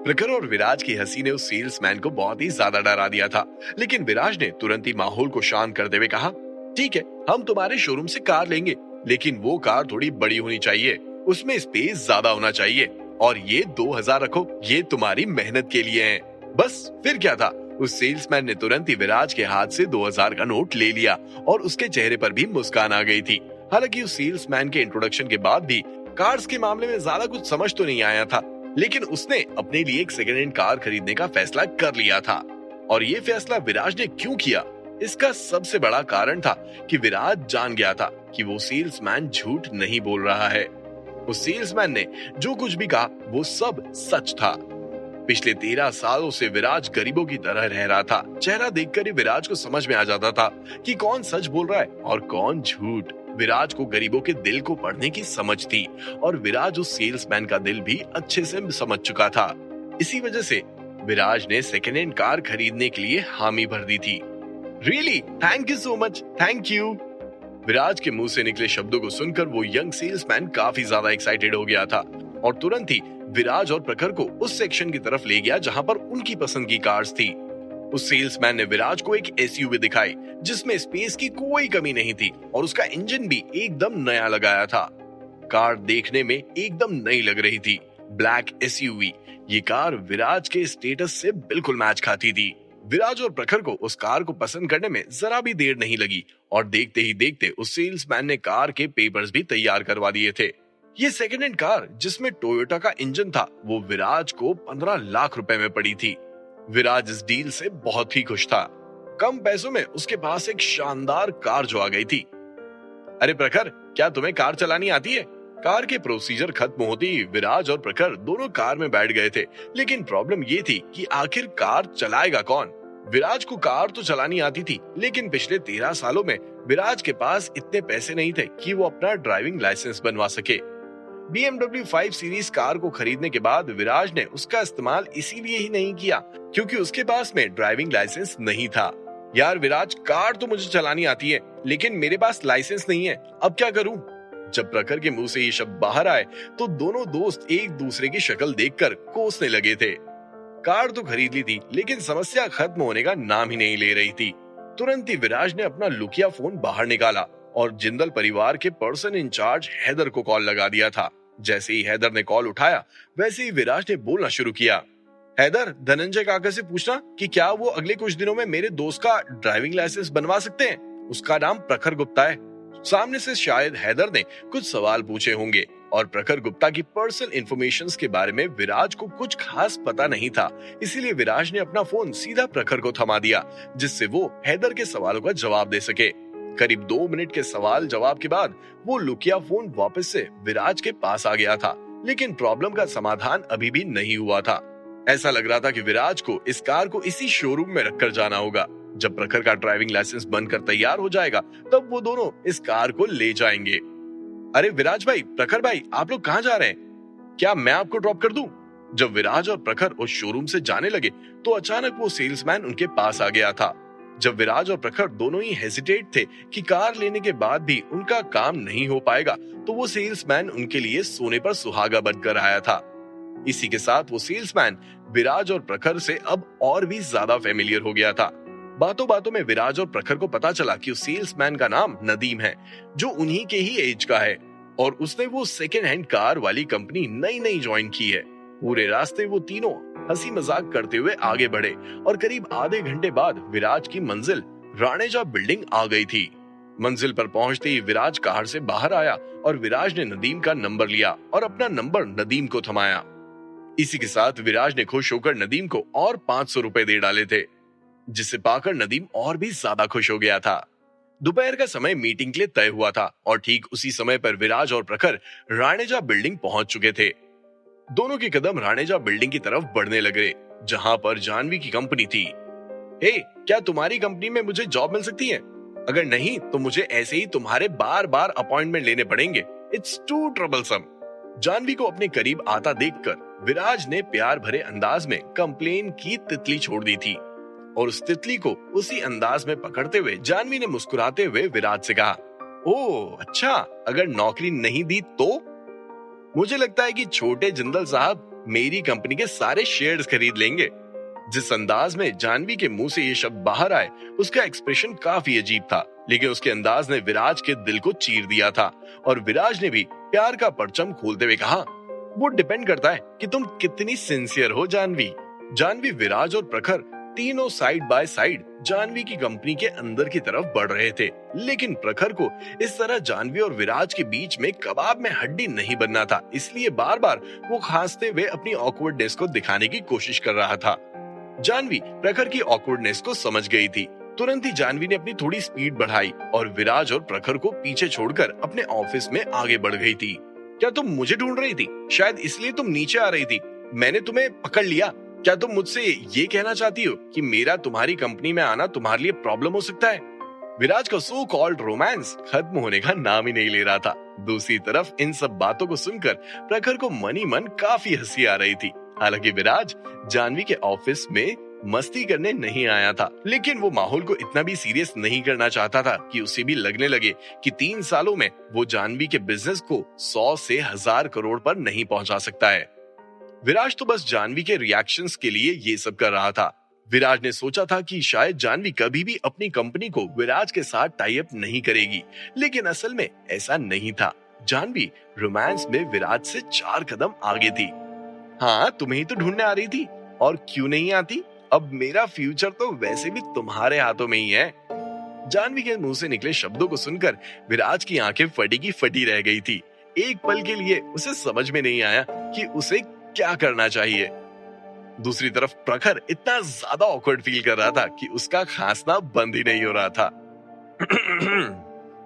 प्रखर और विराज की हंसी ने उस सेल्समैन को बहुत ही ज्यादा डरा दिया था। लेकिन विराज ने तुरंत ही माहौल को शांत करते हुए कहा, ठीक है, हम तुम्हारे शोरूम से कार लेंगे, लेकिन वो कार थोड़ी बड़ी होनी चाहिए, उसमें स्पेस ज्यादा होना चाहिए, और ये 2000 रखो, ये तुम्हारी मेहनत के लिए है। बस फिर क्या था, उस सेल्समैन ने तुरंत ही विराज के हाथ से 2000 का नोट ले लिया और उसके चेहरे पर भी मुस्कान आ गई थी। हालांकि उस सेल्समैन के इंट्रोडक्शन के बाद भी कार्स के मामले में ज्यादा कुछ समझ तो नहीं आया था, लेकिन उसने अपने लिए एक सेकेंड हैंड कार खरीदने का फैसला कर लिया था। और ये फैसला विराज ने क्यों किया, इसका सबसे बड़ा कारण था कि विराज जान गया था कि वो सेल्समैन झूठ नहीं बोल रहा है। उस सेल्समैन ने जो कुछ भी कहा वो सब सच था। पिछले 13 सालों से विराज गरीबों की तरह रह रहा था। चेहरा देखकर ही विराज को समझ में आ जाता था कि कौन सच बोल रहा है और कौन झूठ। विराज को गरीबों के दिल को पढ़ने की समझ थी और विराज उस सेल्समैन का दिल भी अच्छे से समझ चुका था। इसी वजह से विराज ने सेकेंड हैंड कार खरीदने के लिए हामी भर दी थी। Really, thank you so much, thank you. Viraj के मुंह से निकले शब्दों को सुनकर वो यंग सेल्समैन काफी ज्यादा एक्साइटेड हो गया था और तुरंत ही विराज और प्रखर को उस सेक्शन की तरफ ले गया जहां पर उनकी पसंद की कार्स थी। उस सेल्समैन ने विराज को एक एसयूवी दिखाई जिसमें स्पेस की कोई कमी नहीं थी और उसका इंजन भी एकदम नया लगाया था। कार देखने में एकदम नई लग रही थी, ब्लैक एसयूवी। ये कार विराज के स्टेटस से बिल्कुल मैच खाती थी। विराज और प्रखर को उस कार को पसंद करने में जरा भी देर नहीं लगी और देखते ही देखते उस सेल्समैन ने कार के पेपर्स भी तैयार करवा दिए थे। ये सेकेंड हैंड कार जिसमें टोयोटा का इंजन था वो विराज को 15 लाख रुपए में पड़ी थी। विराज इस डील से बहुत ही खुश था। कम पैसों में उसके पास एक शानदार कार जो आ गई थी। अरे प्रखर, क्या तुम्हें कार चलानी आती है? कार के प्रोसीजर खत्म होते ही विराज और प्रखर दोनों कार में बैठ गए थे, लेकिन प्रॉब्लम ये थी कि आखिर कार चलाएगा कौन? विराज को कार तो चलानी आती थी, लेकिन पिछले 13 सालों में विराज के पास इतने पैसे नहीं थे कि वो अपना ड्राइविंग लाइसेंस बनवा सके। BMW 5 सीरीज कार को खरीदने के बाद विराज ने उसका इस्तेमाल इसीलिए ही नहीं किया क्योंकि उसके पास में ड्राइविंग लाइसेंस नहीं था। यार विराज, कार तो मुझे चलानी आती है, लेकिन मेरे पास लाइसेंस नहीं है, अब क्या करूं? जब प्रखर के मुंह से ये शब्द बाहर आए तो दोनों दोस्त एक दूसरे की शक्ल देखकर कोसने लगे थे। कार तो खरीद ली थी, लेकिन समस्या खत्म होने का नाम ही नहीं ले रही थी। तुरंत ही विराज ने अपना लुकिया फोन बाहर निकाला और जिंदल परिवार के पर्सन इंचार्ज हैदर को कॉल लगा दिया था। जैसे ही हैदर ने कॉल उठाया वैसे ही विराज ने बोलना शुरू किया, हैदर, धनंजय काका से पूछना कि क्या वो अगले कुछ दिनों में मेरे दोस्त का ड्राइविंग लाइसेंस बनवा सकते हैं। उसका नाम प्रखर गुप्ता है। सामने से शायद हैदर ने कुछ सवाल पूछे होंगे और प्रखर गुप्ता की पर्सनल इंफॉर्मेशंस के बारे में विराज को कुछ खास पता नहीं था, इसीलिए विराज ने अपना फोन सीधा प्रखर को थमा दिया जिससे वो हैदर के सवालों का जवाब दे सके। करीब 2 मिनट के सवाल जवाब के बाद वो लुकिया फोन वापस से विराज के पास आ गया था, लेकिन प्रॉब्लम का समाधान अभी भी नहीं हुआ था। ऐसा लग रहा था कि विराज को इस कार को इसी शोरूम में रखकर जाना होगा। जब प्रखर का ड्राइविंग लाइसेंस बनकर तैयार हो जाएगा तब वो दोनों इस कार को ले जाएंगे। अरे विराज भाई, प्रखर भाई, आप लोग कहाँ जा रहे हैं? क्या मैं आपको ड्रॉप कर दूं? जब विराज और प्रखर उस शोरूम से जाने लगे तो अचानक वो सेल्समैन उनके पास आ गया था। जब विराज और प्रखर दोनों ही हेजिटेट थे कि कार लेने के बाद भी उनका काम नहीं हो पाएगा, तो वो सेल्समैन उनके लिए सोने पर सुहागा बनकर आया था। इसी के साथ वो सेल्समैन विराज और प्रखर से अब और भी ज्यादा फेमिलियर हो गया था। बातों बातों में विराज और प्रखर को पता चला कि उस सेल्समैन का नाम नदीम है, जो उन्हीं के ही एज का है और उसने वो सेकेंड हैंड कार वाली कंपनी नई नई ज्वाइन की है। पूरे रास्ते वो तीनों हंसी मजाक करते हुए आगे बढ़े और करीब आधे घंटे बाद विराज की मंजिल राणेजा बिल्डिंग आ गई थी। मंजिल पर पहुंचते ही विराज कार से बाहर आया और विराज ने नदीम का नंबर लिया और अपना नंबर नदीम को थमाया। इसी के साथ विराज ने खुश होकर नदीम को और 500 रुपए दे डाले थे, जिसे पाकर नदीम और भी ज्यादा खुश हो गया था। दोपहर का समय मीटिंग के लिए तय हुआ था और ठीक उसी समय पर विराज और प्रखर राणेजा बिल्डिंग पहुंच चुके थे। दोनों के कदम राणेजा बिल्डिंग की तरफ बढ़ने लगे, जहां पर जानवी की कंपनी थी। हे, क्या तुम्हारी कंपनी में मुझे जॉब मिल सकती है? अगर नहीं तो मुझे ऐसे ही तुम्हारे बार बार अपॉइंटमेंट लेने पड़ेंगे। It's to troublesome. जानवी को अपने करीब आता देखकर विराज ने प्यार भरे अंदाज में कंप्लेन की तितली छोड़ दी थी और उस तितली को उसी अंदाज में पकड़ते हुए जानवी ने मुस्कुराते हुए विराज से कहा, ओह अच्छा, अगर नौकरी नहीं दी तो? मुझे लगता है कि छोटे जिंदल साहब, मेरी कंपनी के सारे शेयर्स खरीद लेंगे। जिस अंदाज में जानवी के मुंह से ये शब्द बाहर आए, उसका एक्सप्रेशन काफी अजीब था, लेकिन उसके अंदाज ने विराज के दिल को चीर दिया था। और विराज ने भी प्यार का परचम खोलते हुए कहा, वो डिपेंड करता है कि तुम कितनी सिंसियर हो जानवी। जानवी, विराज और प्रखर तीनों साइड बाय साइड जानवी की कंपनी के अंदर की तरफ बढ़ रहे थे, लेकिन प्रखर को इस तरह जानवी और विराज के बीच में कबाब में हड्डी नहीं बनना था, इसलिए बार बार वो खांसते हुए अपनी ऑकवर्डनेस को दिखाने की कोशिश कर रहा था। जानवी प्रखर की ऑकवर्डनेस को समझ गई थी। तुरंत ही जानवी ने अपनी थोड़ी स्पीड बढ़ाई और विराज और प्रखर को पीछे छोड़कर अपने ऑफिस में आगे बढ़ गई थी। क्या तुम मुझे ढूंढ रही थी? शायद इसलिए तुम नीचे आ रही थी। मैंने तुम्हें पकड़ लिया। क्या तुम मुझसे ये कहना चाहती हो कि मेरा तुम्हारी कंपनी में आना तुम्हारे लिए प्रॉब्लम हो सकता है? विराज का सो कॉल्ड रोमांस खत्म होने का नाम ही नहीं ले रहा था। दूसरी तरफ इन सब बातों को सुनकर प्रखर को मन ही मन काफी हंसी आ रही थी। हालांकि विराज जानवी के ऑफिस में मस्ती करने नहीं आया था, लेकिन वो माहौल को इतना भी सीरियस नहीं करना चाहता था कि उसे भी लगने लगे कि 3 सालों में वो जानवी के बिजनेस को 100 से 1000 करोड़ पर नहीं पहुंचा सकता है। विराज तो बस जानवी के रिएक्शंस के लिए ये सब कर रहा था। विराज ने सोचा था कि शायद जानवी कभी भी अपनी कंपनी को विराज के साथ टाई अप नहीं करेगी, लेकिन असल में ऐसा नहीं था। जानवी रोमांस में विराज से 4 कदम आगे थी। हाँ, तुम्हें ही तो ढूंढने आ रही थी, और क्यों नहीं आती? अब मेरा फ्यूचर तो वैसे भी तुम्हारे हाथों में ही है। जानवी के मुंह से निकले शब्दों को सुनकर विराज की आंखें फटी की फटी रह गई थी। एक पल के लिए उसे समझ में नहीं आया कि उसे क्या करना चाहिए। दूसरी तरफ प्रखर इतना ज्यादा ऑकवर्ड फील कर रहा था कि उसका खांसना बंद ही नहीं हो रहा था।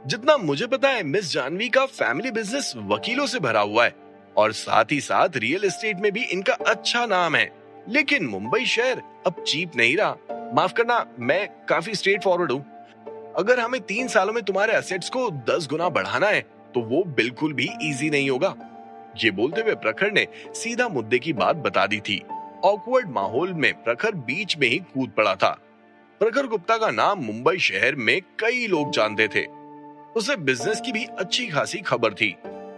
जितना मुझे पता है, मिस जानवी का फैमिली बिजनेस वकीलों से भरा हुआ है और साथ ही साथ रियल एस्टेट में भी इनका अच्छा नाम है, लेकिन मुंबई शहर अब चीप नहीं रहा। माफ करना, मैं काफी स्ट्रेट फॉरवर्ड हूँ। अगर हमें 3 सालों में तुम्हारे एसेट्स को 10 गुना बढ़ाना है तो वो बिल्कुल भी इजी नहीं होगा। ये बोलते हुए प्रखर ने सीधा मुद्दे की बात बता दी थी। ऑकवर्ड माहौल में प्रखर बीच में ही कूद पड़ा था। प्रखर गुप्ता का नाम मुंबई शहर में कई लोग जानते थे। उसे बिजनेस की भी अच्छी खासी खबर थी।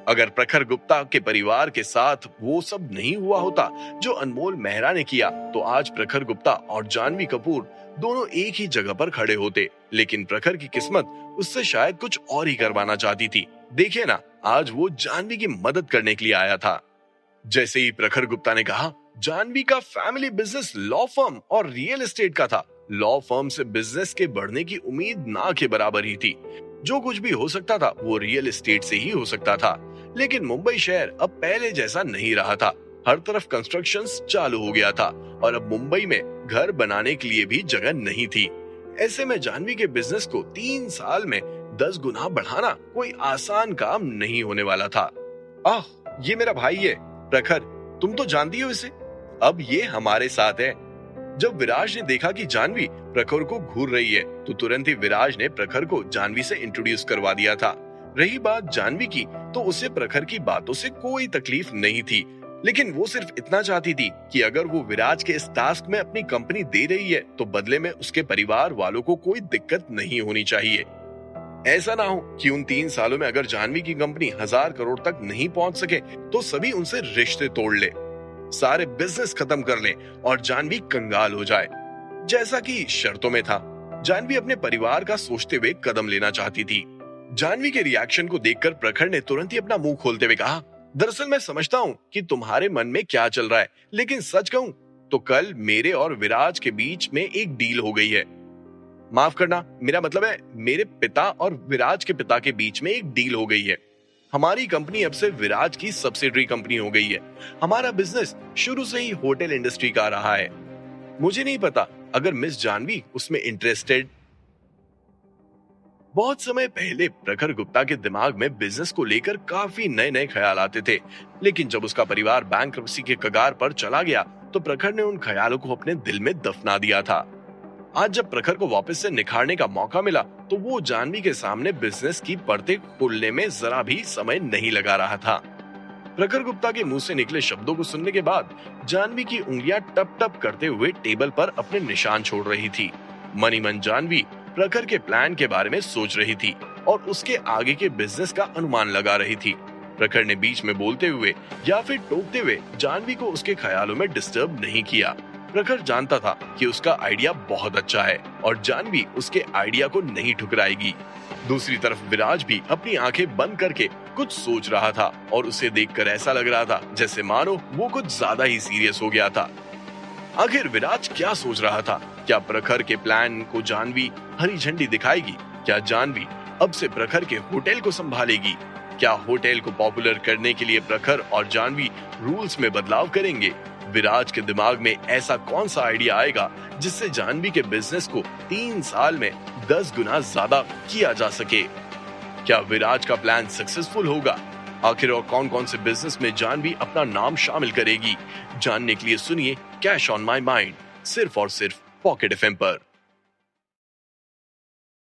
अगर प्रखर गुप्ता के परिवार के साथ वो सब नहीं हुआ होता जो अनमोल मेहरा ने किया, तो आज प्रखर गुप्ता और जानवी कपूर दोनों एक ही जगह पर खड़े होते। लेकिन प्रखर की किस्मत उससे शायद कुछ और ही करवाना चाहती थी। देखिए ना, आज वो जानवी की मदद करने के लिए आया था। जैसे ही प्रखर गुप्ता ने कहा, जानवी का फैमिली बिजनेस लॉ फर्म और रियल एस्टेट का था। लॉ फर्म से बिजनेस के बढ़ने की उम्मीद ना के बराबर ही थी। जो कुछ भी हो सकता था वो रियल एस्टेट से ही हो सकता था। लेकिन मुंबई शहर अब पहले जैसा नहीं रहा था। हर तरफ कंस्ट्रक्शंस चालू हो गया था और अब मुंबई में घर बनाने के लिए भी जगह नहीं थी। ऐसे में जानवी के बिजनेस को 3 साल में 10 गुना बढ़ाना कोई आसान काम नहीं होने वाला था। ये मेरा भाई है प्रखर, तुम तो जानती हो इसे। अब ये हमारे साथ है। जब विराज ने देखा कि जानवी प्रखर को घूर रही है, तो तुरंत ही विराज ने प्रखर को जानवी से इंट्रोड्यूस करवा दिया था। रही बात जानवी की, तो उसे प्रखर की बातों से कोई तकलीफ नहीं थी, लेकिन वो सिर्फ इतना चाहती थी कि अगर वो विराज के इस टास्क में अपनी कंपनी दे रही है, तो बदले में उसके परिवार वालों को कोई दिक्कत नहीं होनी चाहिए। ऐसा ना हो कि उन 3 सालों में अगर जानवी की कंपनी 1000 करोड़ तक नहीं पहुंच सके, तो सभी उनसे रिश्ते तोड़ ले, सारे बिजनेस खत्म कर ले और जानवी कंगाल हो जाए। जैसा कि शर्तों में था, जानवी अपने परिवार का सोचते हुए कदम लेना चाहती थी। जानवी के रिएक्शन को देखकर प्रखर ने तुरंत ही अपना मुंह खोलते हुए कहा, दरअसल मैं समझता हूँ कि तुम्हारे मन में क्या चल रहा है, लेकिन सच कहूँ तो कल मेरे और विराज के बीच में एक डील हो गई है। माफ करना, मेरा मतलब है मेरे पिता और विराज के पिता के बीच में एक डील हो गई है। हमारी कंपनी अब से विराज की सब्सिडरी कंपनी हो गई है। हमारा बिजनेस शुरू से ही होटल इंडस्ट्री का रहा है। मुझे नहीं पता अगर मिस जानवी उसमें इंटरेस्टेड। बहुत समय पहले प्रखर गुप्ता के दिमाग में बिजनेस को लेकर काफी नए नए ख्याल आते थे, लेकिन जब उसका परिवार बैंक्रप्सी के कगार पर चला गया, तो प्रखर ने उन ख्यालों को अपने दिल में दफना दिया था। आज जब प्रखर को वापस से निखारने का मौका मिला, तो वो जानवी के सामने बिजनेस की परतें खोलने में जरा भी समय नहीं लगा रहा था। प्रखर गुप्ता के मुंह से निकले शब्दों को सुनने के बाद जानवी की उंगलियां टप टप करते हुए टेबल पर अपने निशान छोड़ रही थी। मनी मन जानवी प्रखर के प्लान के बारे में सोच रही थी और उसके आगे के बिजनेस का अनुमान लगा रही थी। प्रखर ने बीच में बोलते हुए या फिर टोकते हुए जानवी को उसके ख्यालों में डिस्टर्ब नहीं किया। प्रखर जानता था कि उसका आइडिया बहुत अच्छा है और जानवी उसके आइडिया को नहीं ठुकराएगी। दूसरी तरफ विराज भी अपनी आंखें बंद करके कुछ सोच रहा था और उसे देखकर ऐसा लग रहा था जैसे मानो वो कुछ ज्यादा ही सीरियस हो गया था। आखिर विराज क्या सोच रहा था? क्या प्रखर के प्लान को जानवी हरी झंडी दिखाएगी? क्या जानवी अब से प्रखर के होटल को संभालेगी? क्या होटल को पॉपुलर करने के लिए प्रखर और जानवी रूल्स में बदलाव करेंगे? विराज के दिमाग में ऐसा कौन सा आइडिया आएगा जिससे जानवी के बिजनेस को 3 साल में 10 गुना ज्यादा किया जा सके? क्या विराज का प्लान सक्सेसफुल होगा? आखिर और कौन कौन से बिजनेस में जानवी अपना नाम शामिल करेगी? जानने के लिए सुनिए कैश ऑन माई माइंड, सिर्फ और सिर्फ पॉकेट एफएम पर।